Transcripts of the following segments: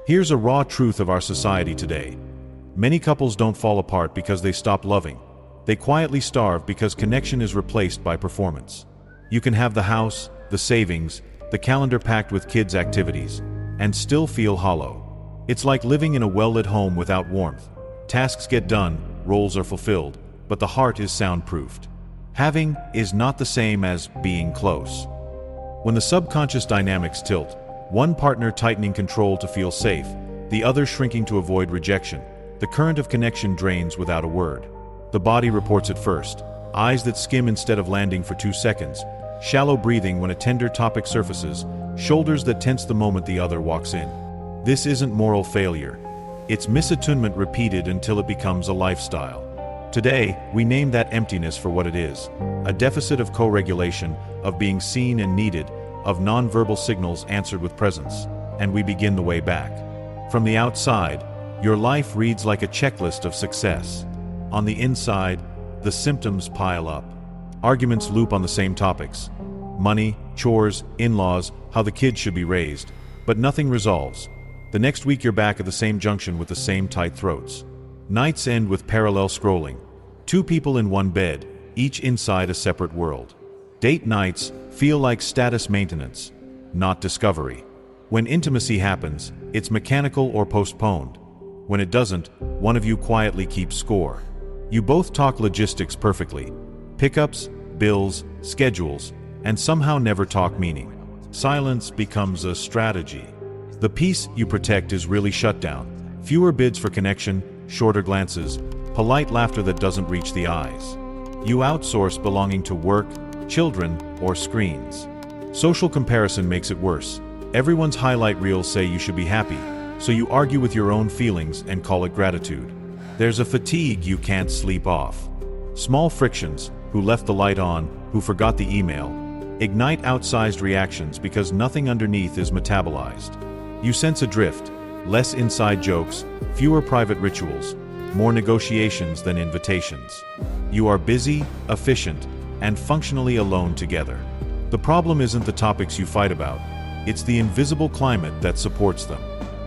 Here's a raw truth of our society today. Many couples don't fall apart because they stop loving. They quietly starve because connection is replaced by performance. You can have the house, the savings, the calendar packed with kids' activities, and still feel hollow. It's like living in a well-lit home without warmth. Tasks get done, roles are fulfilled, but the heart is soundproofed. Having is not the same as being close. When the subconscious dynamics tilt, one partner tightening control to feel safe, the other shrinking to avoid rejection, the current of connection drains without a word. The body reports it first. Eyes that skim instead of landing for 2 seconds, shallow breathing when a tender topic surfaces, shoulders that tense the moment the other walks in. This isn't moral failure. It's misattunement repeated until it becomes a lifestyle. Today, we name that emptiness for what it is: a deficit of co-regulation, of being seen and needed, of non-verbal signals answered with presence. And we begin the way back. From the outside, your life reads like a checklist of success. On the inside, the symptoms pile up. Arguments loop on the same topics: money, chores, in-laws, how the kids should be raised. But nothing resolves. The next week you're back at the same junction with the same tight throats. Nights end with parallel scrolling. 2 people in one bed, each inside a separate world. Date nights feel like status maintenance, not discovery. When intimacy happens, it's mechanical or postponed. When it doesn't, one of you quietly keeps score. You both talk logistics perfectly: pickups, bills, schedules, and somehow never talk meaning. Silence becomes a strategy. The peace you protect is really shut down. Fewer bids for connection, shorter glances, polite laughter that doesn't reach the eyes. You outsource belonging to work, children, or screens. Social comparison makes it worse. Everyone's highlight reels say you should be happy, so you argue with your own feelings and call it gratitude. There's a fatigue you can't sleep off. Small frictions: who left the light on, who forgot the email, ignite outsized reactions because nothing underneath is metabolized. You sense a drift: less inside jokes, fewer private rituals, more negotiations than invitations. You are busy, efficient, and functionally alone together. The problem isn't the topics you fight about, it's the invisible climate that supports them.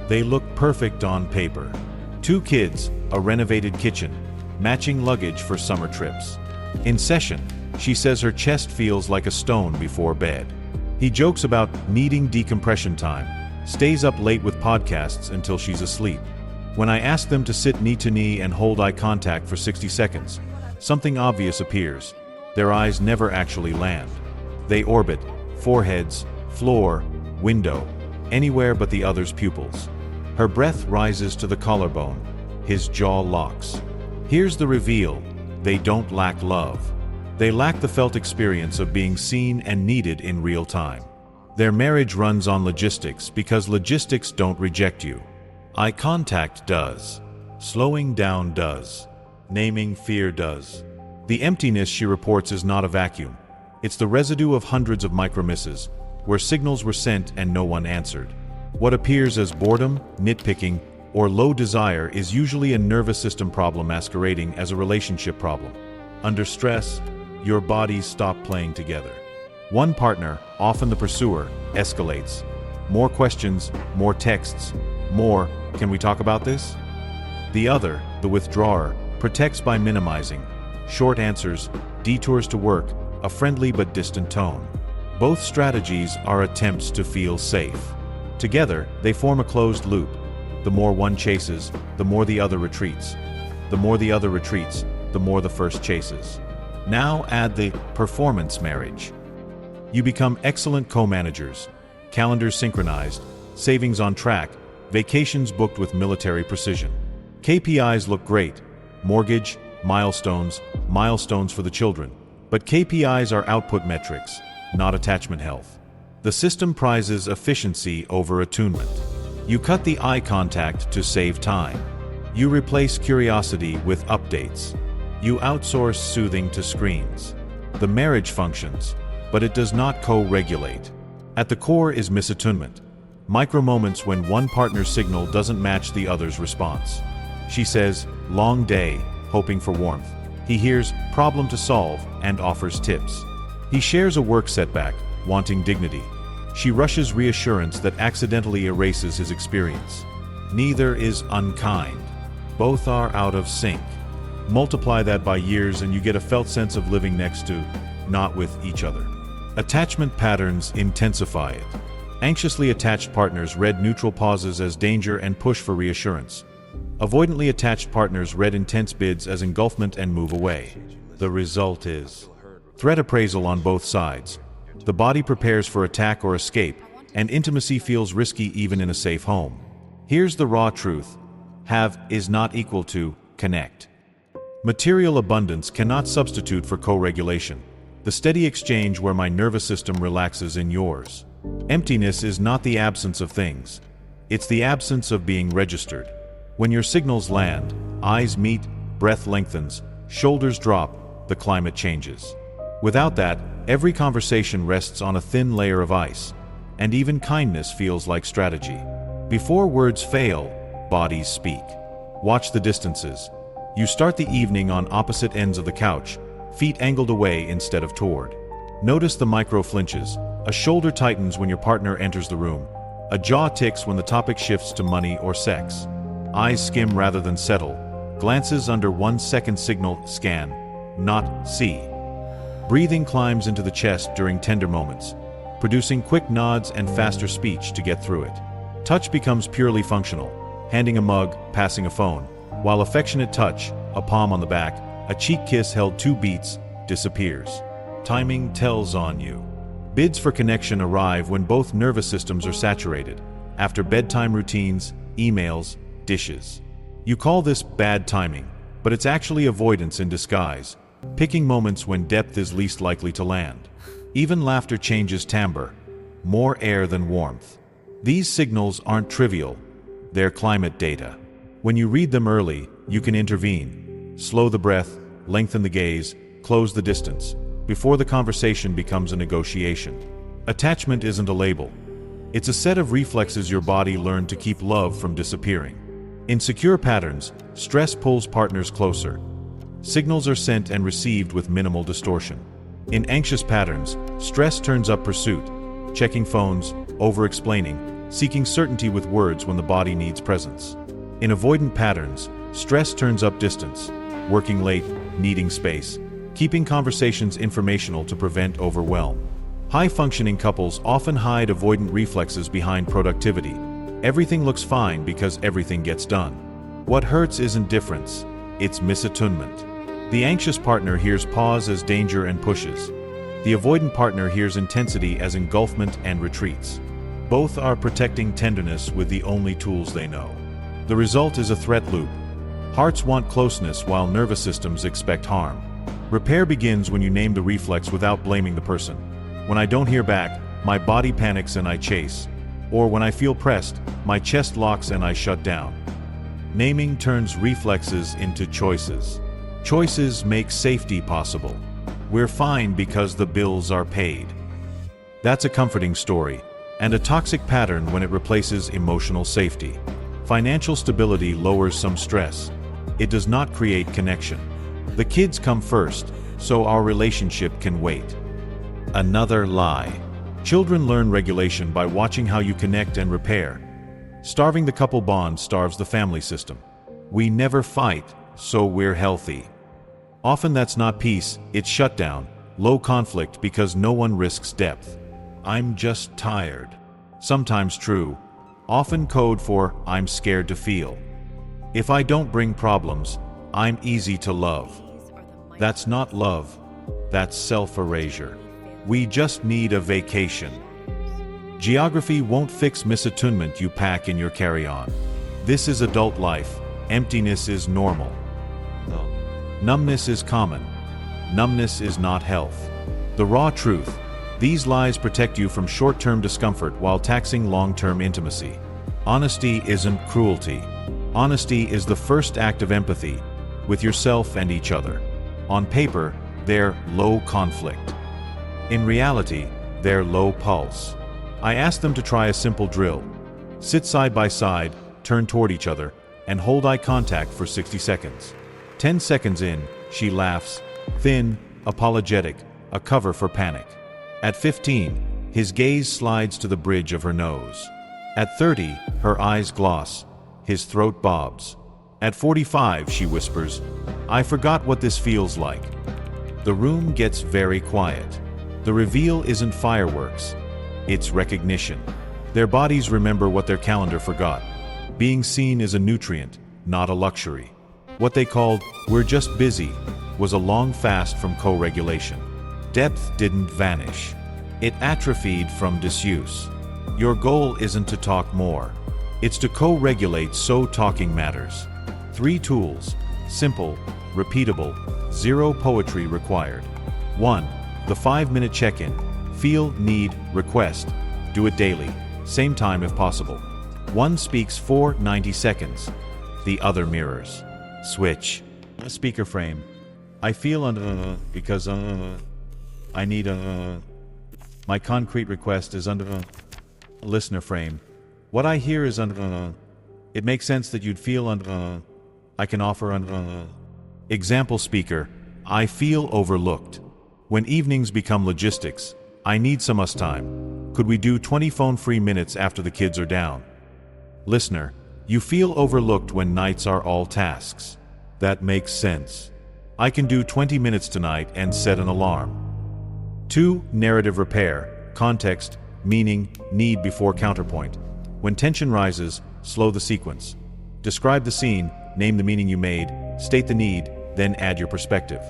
They look perfect on paper. 2 kids, a renovated kitchen, matching luggage for summer trips. In session, she says her chest feels like a stone before bed. He jokes about needing decompression time, stays up late with podcasts until she's asleep. When I ask them to sit knee to knee and hold eye contact for 60 seconds, something obvious appears. Their eyes never actually land. They orbit: foreheads, floor, window, anywhere but the other's pupils. Her breath rises to the collarbone. His jaw locks. Here's the reveal: they don't lack love. They lack the felt experience of being seen and needed in real time. Their marriage runs on logistics because logistics don't reject you. Eye contact does. Slowing down does. Naming fear does. The emptiness she reports is not a vacuum. It's the residue of hundreds of micro-misses, where signals were sent and no one answered. What appears as boredom, nitpicking, or low desire is usually a nervous system problem masquerading as a relationship problem. Under stress, your bodies stop playing together. One partner, often the pursuer, escalates. More questions, more texts, more, "Can we talk about this?" The other, the withdrawer, protects by minimizing. Short answers, detours to work, a friendly but distant tone. Both strategies are attempts to feel safe. Together, they form a closed loop. The more one chases, the more the other retreats. The more the other retreats, the more the first chases. Now add the performance marriage. You become excellent co-managers, calendars synchronized, savings on track, vacations booked with military precision. KPIs look great: mortgage, milestones for the children. But KPIs are output metrics, not attachment health. The system prizes efficiency over attunement. You cut the eye contact to save time. You replace curiosity with updates. You outsource soothing to screens. The marriage functions, but it does not co-regulate. At the core is misattunement. Micro-moments when one partner's signal doesn't match the other's response. She says, "Long day," hoping for warmth. He hears, "Problem to solve," and offers tips. He shares a work setback, wanting dignity. She rushes reassurance that accidentally erases his experience. Neither is unkind. Both are out of sync. Multiply that by years and you get a felt sense of living next to, not with each other. Attachment patterns intensify it. Anxiously attached partners read neutral pauses as danger and push for reassurance. Avoidantly attached partners read intense bids as engulfment and move away. The result is threat appraisal on both sides. The body prepares for attack or escape, and intimacy feels risky even in a safe home. Here's the raw truth. Have is not equal to connect. Material abundance cannot substitute for co-regulation. The steady exchange where my nervous system relaxes in yours. Emptiness is not the absence of things. It's the absence of being registered. When your signals land, eyes meet, breath lengthens, shoulders drop, the climate changes. Without that, every conversation rests on a thin layer of ice, and even kindness feels like strategy. Before words fail, bodies speak. Watch the distances. You start the evening on opposite ends of the couch, feet angled away instead of toward. Notice the micro flinches. A shoulder tightens when your partner enters the room. A jaw ticks when the topic shifts to money or sex. Eyes skim rather than settle. Glances under 1 second signal scan, not see. Breathing climbs into the chest during tender moments, producing quick nods and faster speech to get through it. Touch becomes purely functional, handing a mug, passing a phone, while affectionate touch, a palm on the back, a cheek kiss held 2 beats, disappears. Timing tells on you. Bids for connection arrive when both nervous systems are saturated, after bedtime routines, emails, dishes. You call this bad timing, but it's actually avoidance in disguise, picking moments when depth is least likely to land. Even laughter changes timbre, more air than warmth. These signals aren't trivial, they're climate data. When you read them early, you can intervene. Slow the breath, lengthen the gaze, close the distance, before the conversation becomes a negotiation. Attachment isn't a label. It's a set of reflexes your body learned to keep love from disappearing. In secure patterns, stress pulls partners closer. Signals are sent and received with minimal distortion. In anxious patterns, stress turns up pursuit, checking phones, over-explaining, seeking certainty with words when the body needs presence. In avoidant patterns, stress turns up distance, working late, needing space, keeping conversations informational to prevent overwhelm. High-functioning couples often hide avoidant reflexes behind productivity. Everything looks fine because everything gets done. What hurts isn't difference, it's misattunement. The anxious partner hears pause as danger and pushes. The avoidant partner hears intensity as engulfment and retreats. Both are protecting tenderness with the only tools they know. The result is a threat loop. Hearts want closeness while nervous systems expect harm. Repair begins when you name the reflex without blaming the person. When I don't hear back, my body panics and I chase. Or when I feel pressed, my chest locks and I shut down. Naming turns reflexes into choices. Choices make safety possible. We're fine because the bills are paid. That's a comforting story, and a toxic pattern when it replaces emotional safety. Financial stability lowers some stress. It does not create connection. The kids come first, so our relationship can wait. Another lie. Children learn regulation by watching how you connect and repair. Starving the couple bond starves the family system. We never fight, so we're healthy. Often that's not peace, it's shutdown, low conflict because no one risks depth. I'm just tired. Sometimes true, often code for I'm scared to feel. If I don't bring problems, I'm easy to love. That's not love, that's self-erasure. We just need a vacation. Geography won't fix misattunement you pack in your carry-on. This is adult life. Emptiness is normal. Numbness is common. Numbness is not health. The raw truth. These lies protect you from short-term discomfort while taxing long-term intimacy. Honesty isn't cruelty. Honesty is the first act of empathy, with yourself and each other. On paper, they're low conflict. In reality, they're low pulse. I ask them to try a simple drill. Sit side by side, turn toward each other, and hold eye contact for 60 seconds. 10 seconds in, she laughs, thin, apologetic, a cover for panic. At 15, his gaze slides to the bridge of her nose. At 30, her eyes gloss, His throat bobs. At 45, she whispers, "I forgot what this feels like." The room gets very quiet. The reveal isn't fireworks. It's recognition. Their bodies remember what their calendar forgot. Being seen is a nutrient, not a luxury. What they called, "we're just busy," was a long fast from co-regulation. Depth didn't vanish. It atrophied from disuse. Your goal isn't to talk more. It's to co-regulate so talking matters. 3 tools. Simple, repeatable, zero poetry required. 1. The 5-minute check-in. Feel, need, request. Do it daily. Same time if possible. One speaks for 90 seconds. The other mirrors. Switch. A speaker frame. I feel because I need my concrete request is under listener frame. What I hear is it makes sense that you'd feel I can offer example speaker. I feel overlooked. When evenings become logistics, I need some us time. Could we do 20 phone-free minutes after the kids are down? Listener, you feel overlooked when nights are all tasks. That makes sense. I can do 20 minutes tonight and set an alarm. 2. Narrative repair. Context, meaning, need before counterpoint. When tension rises, slow the sequence. Describe the scene, name the meaning you made, state the need, then add your perspective.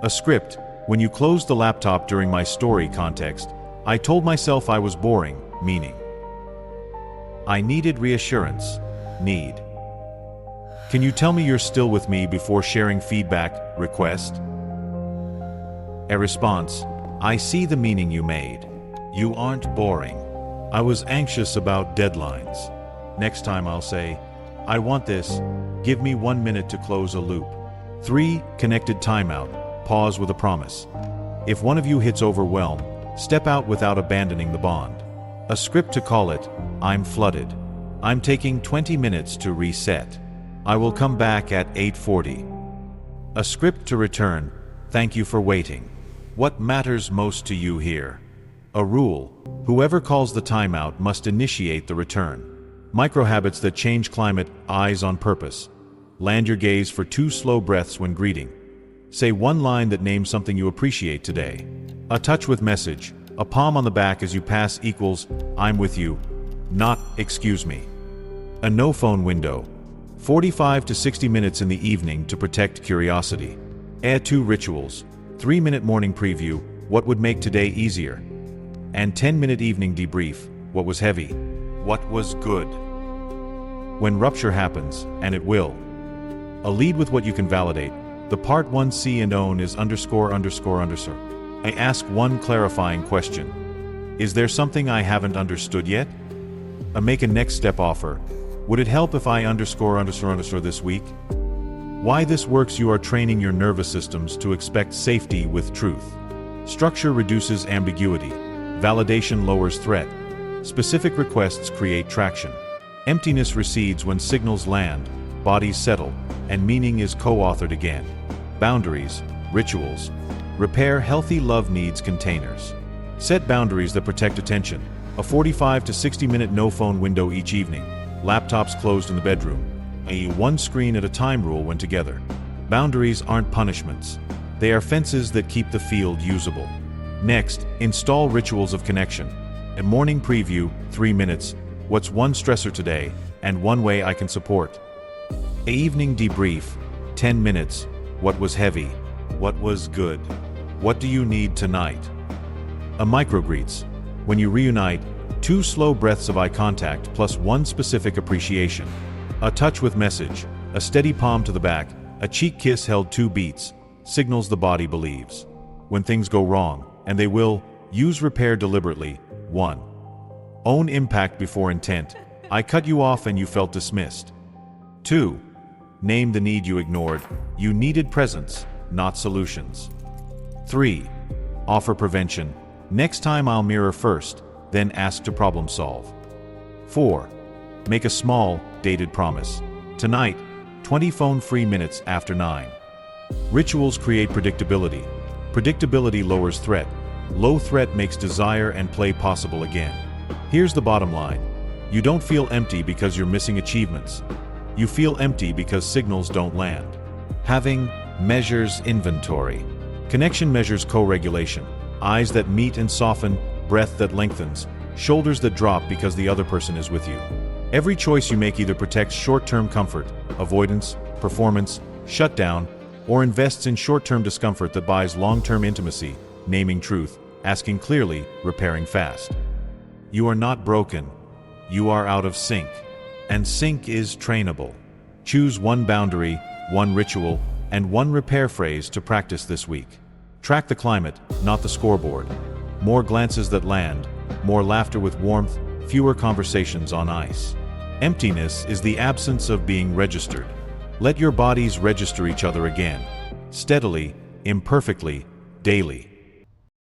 A script. When you closed the laptop during my story context, I told myself I was boring, meaning. I needed reassurance, need. Can you tell me you're still with me before sharing feedback, request? A response. I see the meaning you made. You aren't boring. I was anxious about deadlines. Next time I'll say, I want this. Give me 1 minute to close a loop. 3. Connected timeout. Pause with a promise. If one of you hits overwhelm, step out without abandoning the bond. A script to call it, I'm flooded. I'm taking 20 minutes to reset. I will come back at 8:40. A script to return, thank you for waiting. What matters most to you here? A rule, whoever calls the timeout must initiate the return. Microhabits that change climate, eyes on purpose. Land your gaze for 2 slow breaths when greeting. Say 1 line that names something you appreciate today. A touch with message, a palm on the back as you pass equals, I'm with you, not, excuse me. A no phone window. 45 to 60 minutes in the evening to protect curiosity. Add 2 rituals. 3-minute morning preview, what would make today easier? And 10-minute evening debrief, what was heavy? What was good? When rupture happens, and it will. A lead with what you can validate. The part 1 see and own is ____. I ask 1 clarifying question. Is there something I haven't understood yet? A make a next step offer. Would it help if I ___ this week? Why this works. You are training your nervous systems to expect safety with truth. Structure reduces ambiguity. Validation lowers threat. Specific requests create traction. Emptiness recedes when signals land, bodies settle, and meaning is co-authored again. Boundaries, rituals. Repair healthy love needs containers. Set boundaries that protect attention. A 45 to 60-minute no-phone window each evening. Laptops closed in the bedroom. A 1 screen at a time rule when together. Boundaries aren't punishments. They are fences that keep the field usable. Next, install rituals of connection. A morning preview, 3 minutes. What's 1 stressor today, and 1 way I can support. A evening debrief, 10 minutes. What was heavy? What was good? What do you need tonight? A microgreets. When you reunite, 2 slow breaths of eye contact plus 1 specific appreciation. A touch with message, a steady palm to the back, a cheek kiss held 2 beats, signals the body believes. When things go wrong, and they will, use repair deliberately. 1. Own impact before intent. I cut you off and you felt dismissed. 2. Name the need you ignored. You needed presence, not solutions. 3. Offer prevention. Next time I'll mirror first, then ask to problem solve. 4. Make a small, dated promise. Tonight, 20 phone-free minutes after 9. Rituals create predictability. Predictability lowers threat. Low threat makes desire and play possible again. Here's the bottom line. You don't feel empty because you're missing achievements. You feel empty because signals don't land. Having measures inventory. Connection measures co-regulation. Eyes that meet and soften, breath that lengthens, shoulders that drop because the other person is with you. Every choice you make either protects short-term comfort, avoidance, performance, shutdown, or invests in short-term discomfort that buys long-term intimacy, naming truth, asking clearly, repairing fast. You are not broken. You are out of sync. And sync is trainable. Choose one boundary, one ritual, and one repair phrase to practice this week. Track the climate, not the scoreboard. More glances that land, more laughter with warmth, fewer conversations on ice. Emptiness is the absence of being registered. Let your bodies register each other again. Steadily, imperfectly, daily.